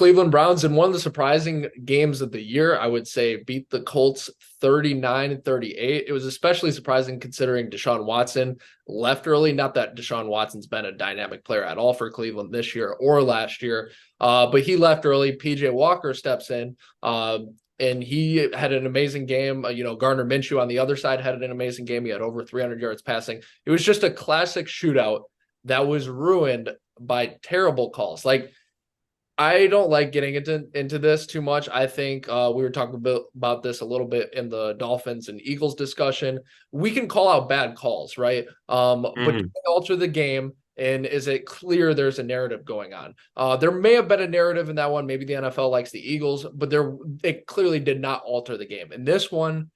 Cleveland Browns in one of the surprising games of the year, I would say, beat the Colts 39-38. It was especially surprising considering Deshaun Watson left early. Not that Deshaun Watson's been a dynamic player at all for Cleveland this year or last year, but he left early. PJ Walker steps in. And he had an amazing game. Gardner Minshew on the other side had an amazing game. He had over 300 yards passing. It was just a classic shootout that was ruined by terrible calls. Like, I don't like getting into this too much. I think we were talking about this a little bit in the Dolphins and Eagles discussion. We can call out bad calls, right? But do they alter the game? And is it clear there's a narrative going on? There may have been a narrative in that one. Maybe the NFL likes the Eagles, but it clearly did not alter the game. In this one,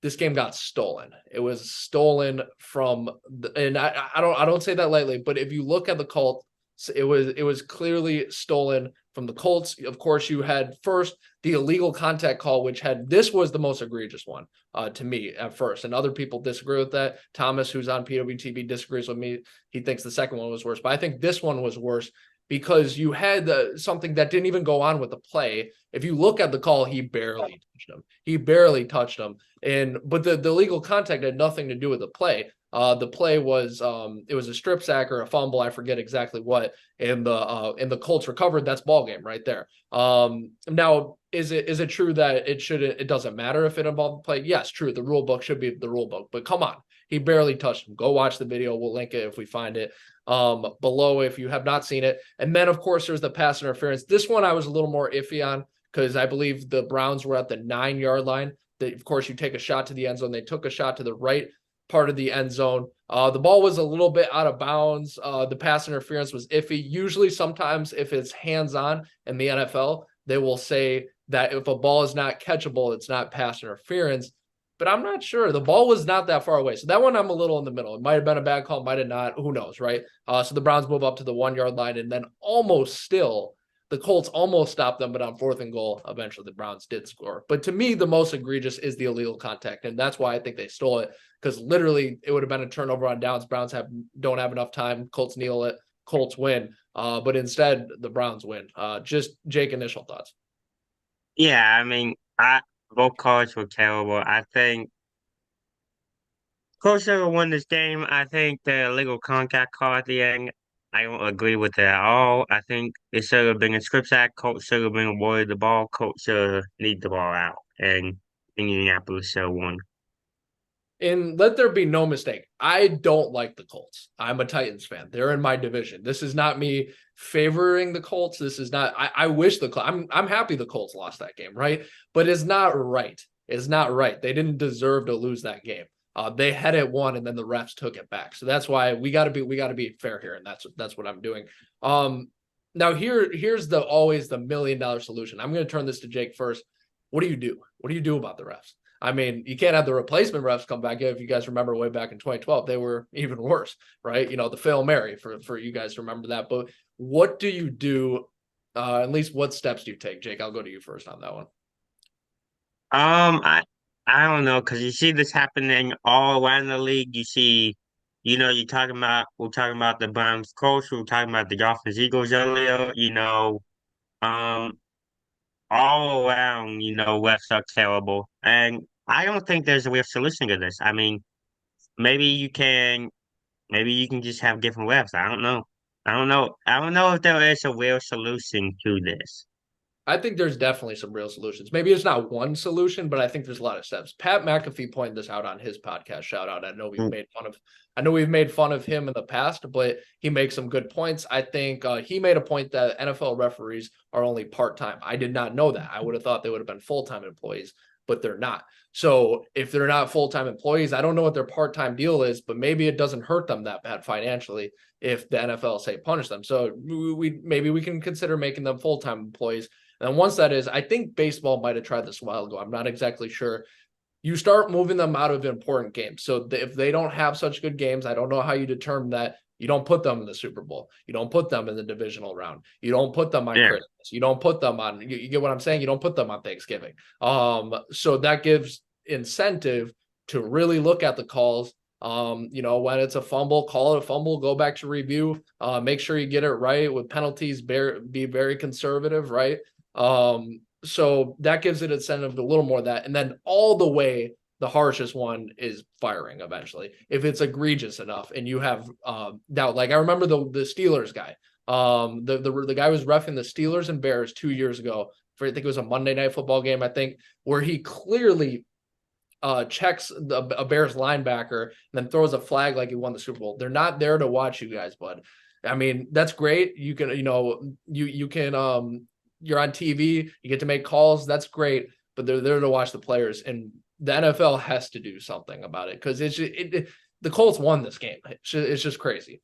this game got stolen. It was stolen from, and I don't say that lightly, but if you look at the Colts, it was clearly stolen from the Colts. Of course, you had first the illegal contact call, this was the most egregious one to me at first, and other people disagree with that. Thomas, who's on PWTB, disagrees with me. He thinks the second one was worse, but I think this one was worse because you had something that didn't even go on with the play. If you look at the call, he barely touched him. But the illegal contact had nothing to do with the play. The play was it was a strip sack or a fumble, I forget exactly what, and the Colts recovered. That's ball game right there. Now is it true that it doesn't matter if it involved the play? Yes, true. The rule book should be the rule book, but come on, he barely touched him. Go watch the video. We'll link it if we find it below if you have not seen it. And then of course there's the pass interference. This one I was a little more iffy on because I believe the Browns were at the 9-yard line. Of course, you take a shot to the end zone. They took a shot to the right part of the end zone. The ball was a little bit out of bounds. The pass interference was iffy. Usually, sometimes if it's hands-on in the NFL, they will say that if a ball is not catchable, it's not pass interference. But I'm not sure. The ball was not that far away. So that one I'm a little in the middle. It might have been a bad call, might have not. Who knows, right? So the Browns move up to the 1-yard line, and then the Colts almost stopped them, but on 4th and goal, eventually the Browns did score. But to me, the most egregious is the illegal contact, and that's why I think they stole it, because literally it would have been a turnover on downs. Browns don't have enough time. Colts kneel it. Colts win. But instead, the Browns win. Just, Jake, initial thoughts. Yeah, I mean, both calls were terrible. I think Colts should have won this game. I think the illegal contact call at the end, I don't agree with it at all. I think it should have been a script sack. Colts should have been awarded the ball. Colts should have need the ball out, and Indianapolis should have won. And let there be no mistake, I don't like the Colts. I'm a Titans fan. They're in my division. This is not me favoring the Colts. This is not. I wish I'm happy the Colts lost that game, right? But it's not right. It's not right. They didn't deserve to lose that game. They had it won, and then the refs took it back. So that's why we got to be fair here, and that's what I'm doing. Now here's always the $1 million solution. I'm going to turn this to Jake first. What do you do? What do you do about the refs? I mean, you can't have the replacement refs come back. If you guys remember way back in 2012, they were even worse, right? The Fail Mary for you guys to remember that. But what do you do? At least what steps do you take? Jake, I'll go to you first on that one. I don't know because you see this happening all around the league. You see, we're talking about the Browns Colts, we were talking about the Dolphins Eagles earlier. Um, all around, refs are terrible, and I don't think there's a real solution to this. I mean, maybe you can, maybe you can just have different refs. I don't know. I don't know if there is a real solution to this. I think there's definitely some real solutions. Maybe it's not one solution, but I think there's a lot of steps. Pat McAfee pointed this out on his podcast. Shout out. I know we've made fun of him in the past, but he makes some good points. I think he made a point that NFL referees are only part-time. I did not know that. I would have thought they would have been full-time employees, but they're not. So if they're not full-time employees, I don't know what their part-time deal is, but maybe it doesn't hurt them that bad financially if the NFL say punish them. So maybe we can consider making them full-time employees. And once that is, I think baseball might have tried this a while ago. I'm not exactly sure. You start moving them out of important games. So if they don't have such good games, I don't know how you determine that. You don't put them in the Super Bowl. You don't put them in the divisional round. You don't put them on Yeah. Christmas. You don't put them on, you get what I'm saying? You don't put them on Thanksgiving. So that gives incentive to really look at the calls When it's a fumble, call it a fumble, go back to review, make sure you get it right with penalties, be very conservative, right? So that gives it incentive to a little more of that. And then all the way, the harshest one is firing eventually. If it's egregious enough and you have doubt, like I remember the Steelers guy. The guy was reffing the Steelers and Bears 2 years ago for, I think it was a Monday Night Football game, I think, where he clearly checks a Bears linebacker and then throws a flag like he won the Super Bowl. They're not there to watch you guys, bud. I mean, that's great. You can, you can you're on TV, you get to make calls, that's great, but they're there to watch the players. And the NFL has to do something about it because the Colts won this game. It's just crazy.